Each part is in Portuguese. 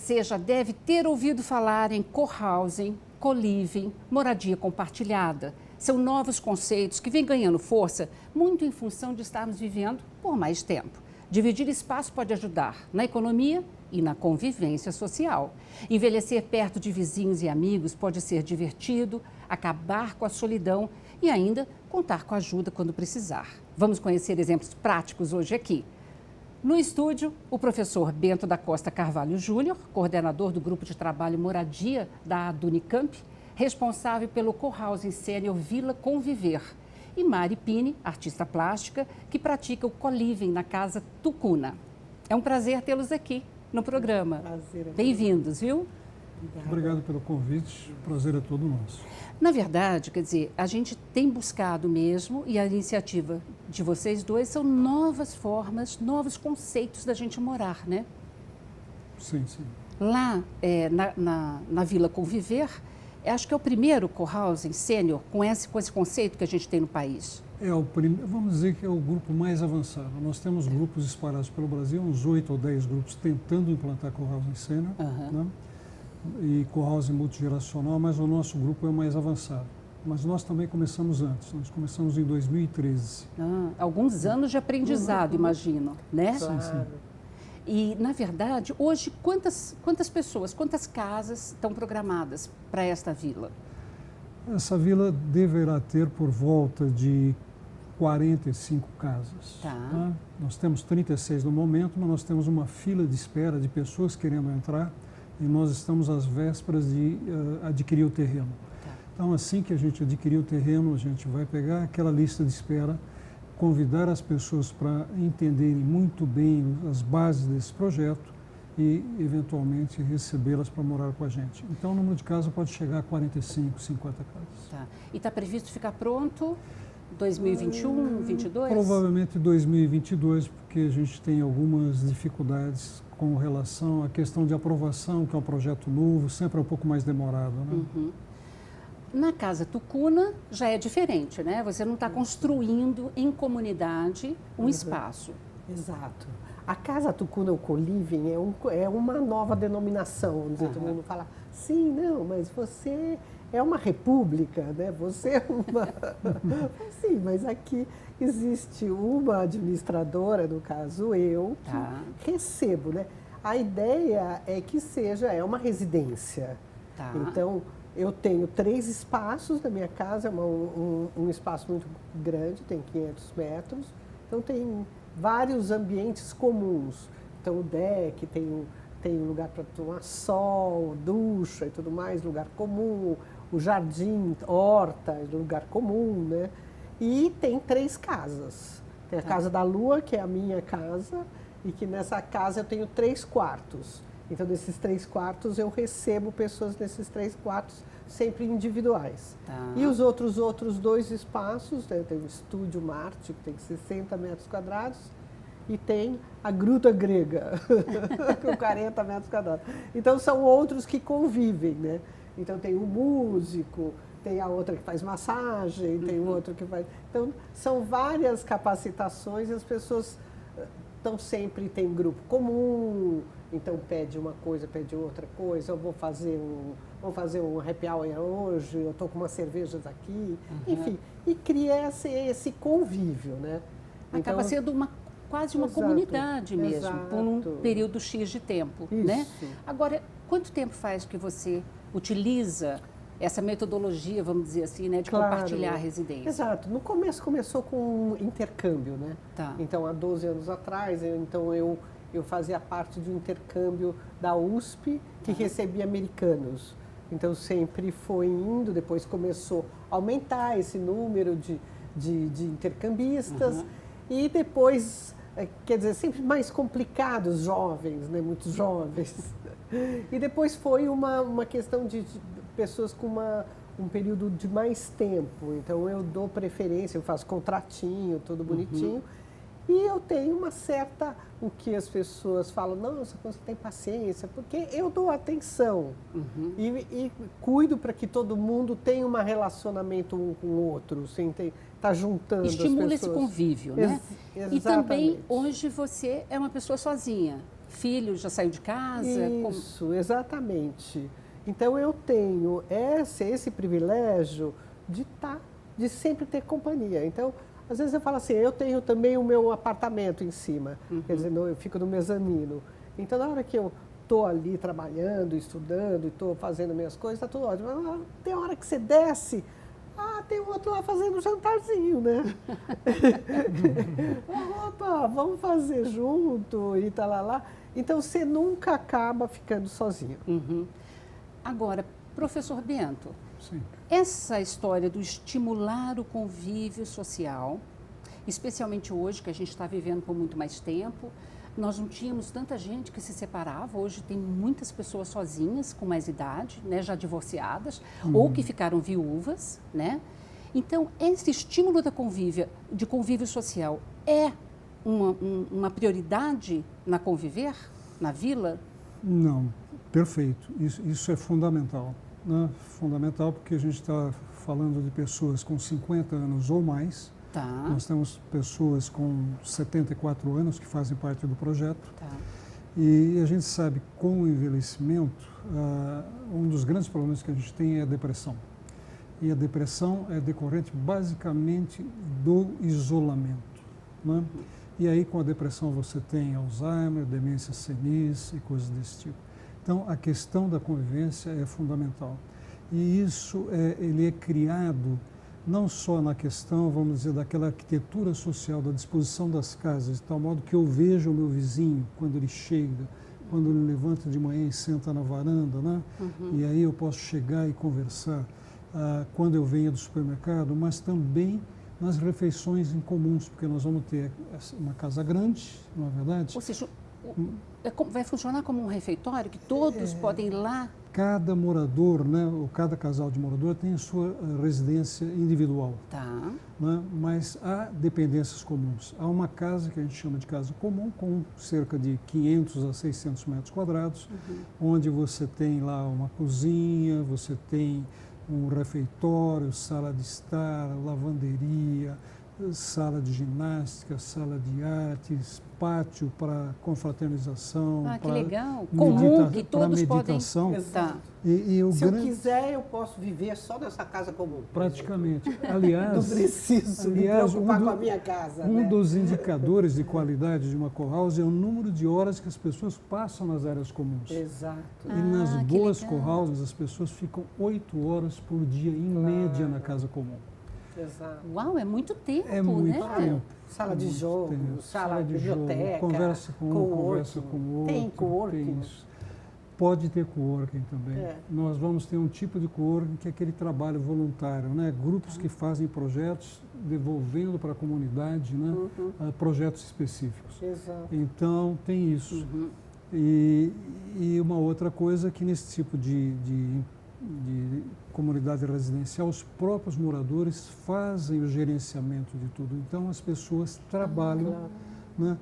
Você já deve ter ouvido falar em cohousing, co-living, moradia compartilhada. São novos conceitos que vêm ganhando força muito em função de estarmos vivendo por mais tempo. Dividir espaço pode ajudar na economia e na convivência social. Envelhecer perto de vizinhos e amigos pode ser divertido, acabar com a solidão e ainda contar com ajuda quando precisar. Vamos conhecer exemplos práticos hoje aqui. No estúdio, o professor Bento da Costa Carvalho Júnior, coordenador do Grupo de Trabalho Moradia da Unicamp, responsável pelo cohousing sênior Vila Conviver. E Mari Pini, artista plástica, que pratica o co-living na Casa Tucuna. É um prazer tê-los aqui no programa. Bem-vindos, viu? Obrigado pelo convite, o prazer é todo nosso. Na verdade, quer dizer, a gente tem buscado mesmo, e a iniciativa de vocês dois são novas formas, novos conceitos da gente morar, né? Sim, sim. Lá na Vila Conviver, acho que é o primeiro cohousing sênior com esse conceito que a gente tem no país. Vamos dizer que é o grupo mais avançado. Nós temos grupos espalhados pelo Brasil, uns 8 ou 10 grupos tentando implantar cohousing sênior, né? E cohousing multigeracional, mas o nosso grupo é o mais avançado. Mas nós também começamos antes, nós começamos em 2013. Alguns anos de aprendizado, imagino, né? Sim, sim. E, na verdade, hoje, quantas pessoas, quantas casas estão programadas para esta vila? Essa vila deverá ter por volta de 45 casas. Tá. Nós temos 36 no momento, mas nós temos uma fila de espera de pessoas querendo entrar e nós estamos às vésperas de adquirir o terreno. Tá. Então, assim que a gente adquirir o terreno, a gente vai pegar aquela lista de espera, convidar as pessoas para entenderem muito bem as bases desse projeto e, eventualmente, recebê-las para morar com a gente. Então, o número de casas pode chegar a 45, 50 casas. Tá. E está previsto ficar pronto 2021, 2022? Provavelmente 2022, porque a gente tem algumas dificuldades com relação à questão de aprovação, que é um projeto novo, sempre é um pouco mais demorado, né? Uhum. Na Casa Tucuna já é diferente, né? Você não está construindo em comunidade um espaço. Exato. A Casa Tucuna, o co-living, é uma nova denominação. Vamos dizer, todo mundo fala, sim, não, mas você é uma república, né? Você é uma... Sim, mas aqui existe uma administradora, no caso eu, que recebo, né? A ideia é que é uma residência. Tá. Então, eu tenho 3 espaços na minha casa, um espaço muito grande, tem 500 metros, então tem vários ambientes comuns. Então, o deck tem um lugar para tomar sol, ducha e tudo mais, lugar comum, o jardim, horta, lugar comum, né? E tem 3 casas. Tem a Casa da Lua, que é a minha casa, e que nessa casa eu tenho 3 quartos. Então, nesses 3 quartos, eu recebo pessoas nesses 3 quartos, sempre individuais. Tá. E os outros 2 espaços, né? Tem o Estúdio Marte, que tem 60 metros quadrados, e tem a Gruta Grega, com 40 metros quadrados. Então, são outros que convivem, né? Então, tem um músico, tem a outra que faz massagem, tem o outro que faz... Então, são várias capacitações e as pessoas sempre tem grupo comum, então pede uma coisa, pede outra coisa, eu vou fazer um happy hour hoje, eu estou com umas cervejas aqui, enfim, e cria esse convívio, né? Acaba então, sendo quase uma comunidade mesmo, por um período X de tempo, né? Agora, quanto tempo faz que você utiliza essa metodologia, vamos dizer assim, né, de compartilhar a residência? Exato. No começo começou com um intercâmbio, né? Tá. Então, há 12 anos atrás, eu fazia parte do intercâmbio da USP, que recebia americanos. Então, sempre foi indo, depois começou a aumentar esse número de intercambistas. E depois, quer dizer, sempre mais complicados, jovens, né? Muitos jovens. E depois foi uma questão de pessoas com um período de mais tempo. Então, eu dou preferência, eu faço contratinho, tudo bonitinho. E eu tenho uma certa, o que as pessoas falam, nossa, você tem paciência, porque eu dou atenção e cuido para que todo mundo tenha um relacionamento um com o outro, sem tá juntando estimula as pessoas. Esse convívio, né? Exatamente. E também, hoje, você é uma pessoa sozinha. filho já saiu de casa? Isso, exatamente. Então eu tenho esse privilégio de sempre ter companhia. Então, às vezes eu falo assim, eu tenho também o meu apartamento em cima, quer dizer, eu fico no mezanino. Então, na hora que eu estou ali trabalhando, estudando, estou fazendo minhas coisas, está tudo ótimo. Mas tem hora que você desce, tem outro lá fazendo um jantarzinho, né? Opa, vamos fazer junto e tal, lá. Então, você nunca acaba ficando sozinho. Agora, professor Bento, Sim. essa história do estimular o convívio social, especialmente hoje, que a gente está vivendo por muito mais tempo, nós não tínhamos tanta gente que se separava, hoje tem muitas pessoas sozinhas, com mais idade, né, já divorciadas, ou que ficaram viúvas, né? Então, esse estímulo de convívio social é uma prioridade na conviver, na vila? Não, perfeito. Isso é fundamental. Né? Fundamental porque a gente está falando de pessoas com 50 anos ou mais. Tá. Nós temos pessoas com 74 anos que fazem parte do projeto. Tá. E a gente sabe que com o envelhecimento, um dos grandes problemas que a gente tem é a depressão. E a depressão é decorrente basicamente do isolamento. Né? E aí com a depressão você tem Alzheimer, demência senis e coisas desse tipo. Então a questão da convivência é fundamental. E isso ele é criado não só na questão, vamos dizer, daquela arquitetura social, da disposição das casas, de tal modo que eu vejo o meu vizinho quando ele chega, quando ele levanta de manhã e senta na varanda, né? E aí eu posso chegar e conversar quando eu venho do supermercado, mas também nas refeições em comuns, porque nós vamos ter uma casa grande, não é verdade? Ou seja, vai funcionar como um refeitório que todos podem ir lá? Cada morador, né, ou cada casal de morador tem a sua residência individual. Tá. Né, mas há dependências comuns. Há uma casa que a gente chama de casa comum, com cerca de 500 a 600 metros quadrados, onde você tem lá uma cozinha, você tem um refeitório, sala de estar, lavanderia, sala de ginástica, sala de artes, pátio para confraternização, que legal. Comum, que todos meditação. Podem... Exato. Se eu quiser, eu posso viver só nessa casa comum. Praticamente. Aliás, não preciso me preocupar com a minha casa. Um dos indicadores de qualidade de uma co-house é o número de horas que as pessoas passam nas áreas comuns. Exato. E nas boas co-houses, as pessoas ficam 8 horas por dia, em média, na casa comum. Exato. Uau, é muito tempo, é muito né? tempo. Sala de jogo, sala de biblioteca, conversa com um, conversa com o outro. Tem coworking. Pode ter coworking também. Nós vamos ter um tipo de coworking que é aquele trabalho voluntário, né? Grupos que fazem projetos devolvendo para a comunidade, né? Projetos específicos. Exato. Então, tem isso. E uma outra coisa que nesse tipo de comunidade residencial, os próprios moradores fazem o gerenciamento de tudo. Então, as pessoas trabalham né,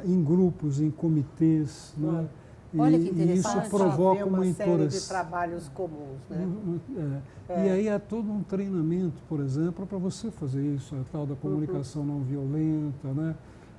em grupos, em comitês. Né, olha que interessante. E isso provoca uma série de trabalhos comuns. Né? E aí há todo um treinamento, por exemplo, para você fazer isso, a tal da comunicação não violenta, né?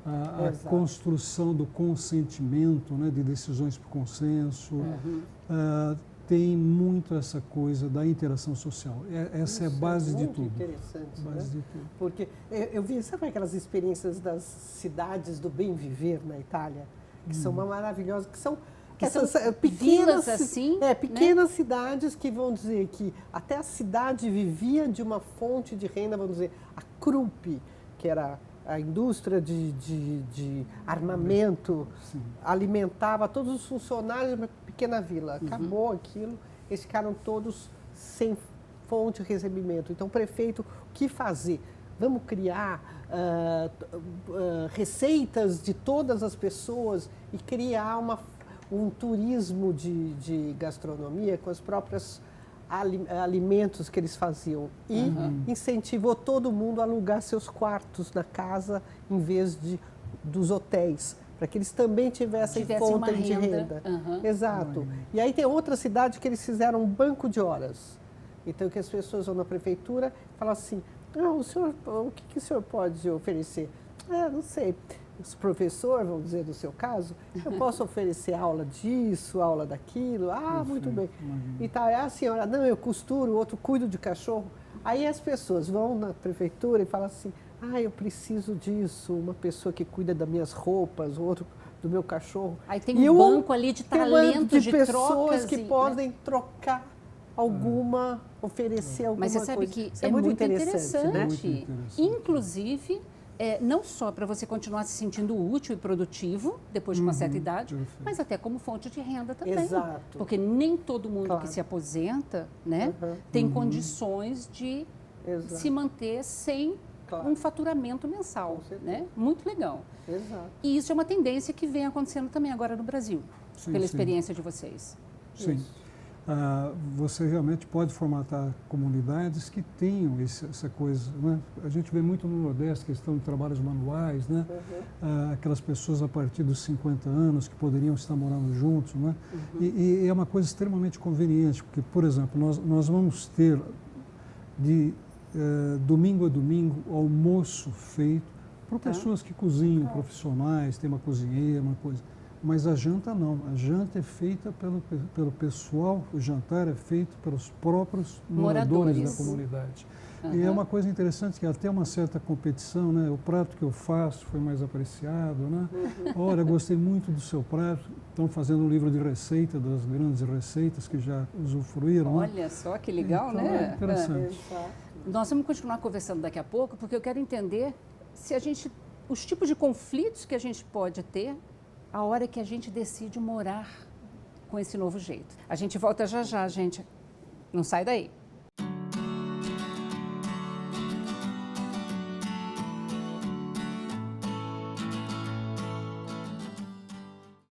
A construção do consentimento, né, de decisões por consenso. Tem muito essa coisa da interação social. Essa é a base de tudo. Muito interessante, base de tudo. Porque eu vi, sabe aquelas experiências das cidades do bem viver na Itália, que são maravilhosas, que são essas pequenas, assim, pequenas cidades que vão dizer que até a cidade vivia de uma fonte de renda, vamos dizer, a Krupp, que era a indústria de armamento, alimentava todos os funcionários de uma pequena vila. Acabou aquilo, eles ficaram todos sem fonte de recebimento. Então, o prefeito, o que fazer? Vamos criar receitas de todas as pessoas e criar um turismo de gastronomia com as próprias alimentos que eles faziam e incentivou todo mundo a alugar seus quartos na casa em vez dos hotéis, para que eles também tivessem fonte de renda. Exato. E aí tem outra cidade que eles fizeram um banco de horas. Então, que as pessoas vão na prefeitura e falam assim, o que o senhor pode oferecer? Não sei, professor, vamos dizer, no seu caso, eu posso oferecer aula disso, aula daquilo. Ah, muito bem. E tá, a senhora, não, eu costuro, o outro cuido de cachorro. Aí as pessoas vão na prefeitura e falam assim, ah, eu preciso disso, uma pessoa que cuida das minhas roupas, o outro do meu cachorro. Aí tem um banco ali de talentos, de pessoas trocas. que podem trocar alguma, oferecer alguma coisa. Mas você sabe que isso é muito interessante. né? Muito interessante. Inclusive, não só para você continuar se sentindo útil e produtivo depois de uma certa idade, perfeito. mas até como fonte de renda também. Exato. Porque nem todo mundo Claro. que se aposenta, né, tem condições de Exato. se manter sem Claro. um faturamento mensal, Com certeza. né? Muito legal. Exato. E isso é uma tendência que vem acontecendo também agora no Brasil, Sim, pela sim. experiência de vocês. Sim. Isso. Você realmente pode formatar comunidades que tenham essa coisa, né? A gente vê muito no Nordeste questão de trabalhos manuais, né? Aquelas pessoas a partir dos 50 anos que poderiam estar morando juntos, né? E é uma coisa extremamente conveniente, porque, por exemplo, nós vamos ter de domingo a domingo almoço feito por pessoas que cozinham, profissionais, tem uma cozinheira, uma coisa. Mas a janta não, a janta é feita pelo pessoal, o jantar é feito pelos próprios moradores da comunidade. E é uma coisa interessante que até uma certa competição, né? O prato que eu faço foi mais apreciado, né? Olha, gostei muito do seu prato. Estão fazendo um livro de receita, das grandes receitas que já usufruíram. Olha né? só que legal, Então, né? É interessante. Exato. Nós vamos continuar conversando daqui a pouco, porque eu quero entender se os tipos de conflitos que a gente pode ter a hora que a gente decide morar com esse novo jeito. A gente volta já já, gente. Não sai daí.